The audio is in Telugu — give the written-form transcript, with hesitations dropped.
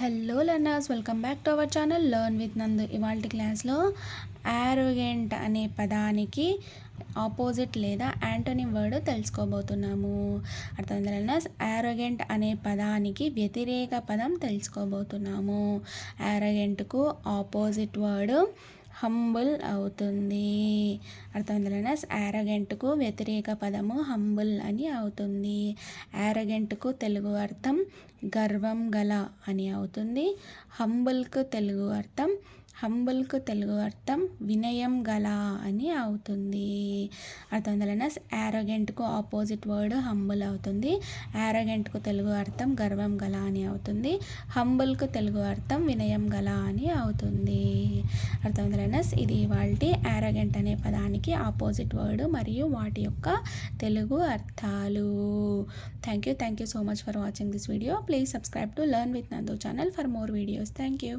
Hello learners, welcome back to our channel learn with నందు. ఇవాళ క్లాస్లో యారోగెంట్ అనే పదానికి ఆపోజిట్ లేదా యాంటోనిమ్ వర్డ్ తెలుసుకోబోతున్నాము. అర్థమైందా లర్నర్స్? యారోగెంట్ అనే పదానికి వ్యతిరేక పదం తెలుసుకోబోతున్నాము. యారోగెంట్కు ఆపోజిట్ వర్డ్ హంబుల్ అవుతుంది. అర్థమైందా లర్నర్స్? యారోగెంట్కు వ్యతిరేక పదము హంబుల్ అని అవుతుంది. యారోగెంట్కు తెలుగు అర్థం గర్వం గల అని అవుతుంది. హంబుల్కు తెలుగు అర్థం వినయం గల అని అవుతుంది. అర్థమైందా లర్నర్స్? యారోగెంట్కు ఆపోజిట్ వర్డ్ హంబుల్ అవుతుంది. యారోగెంట్కు తెలుగు అర్థం గర్వం గల అని అవుతుంది. హంబుల్కు తెలుగు అర్థం వినయం గల అని అవుతుంది. అర్థమైందా లర్నర్స్? ఇది ఇవాల్టి యారోగెంట్ అనే పదానికి ఆపోజిట్ వర్డ్ మరియు వాటి యొక్క తెలుగు అర్థాలు. Thank you so much for watching this video. Please subscribe to learn with Nandu channel for more videos. Thank you.